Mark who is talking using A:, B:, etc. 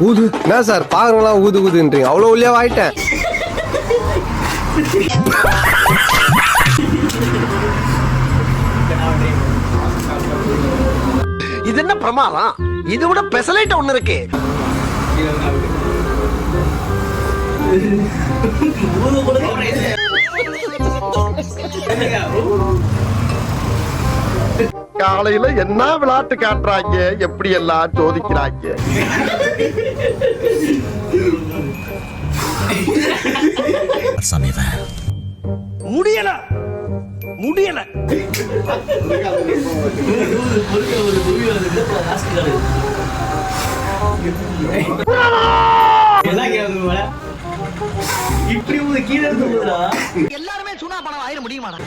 A: ஊது என்ன சார் பாக்குறவங்களா ஊது ஊதுன்றீங்க? அவ்வளவு உள்ளே ஆயிட்டேன்.
B: இது என்ன பிரமாதம்? இது விட பெசலைட் ஒண்ணு இருக்கு. காலையில என்ன விளையாட்டு காட்டுறாங்க, எப்படி எல்லாம் சோதிக்கிறாங்க. முடியல முடியல.
C: எல்லாருமே சுனா பணம் ஆயிர முடியுமாடா?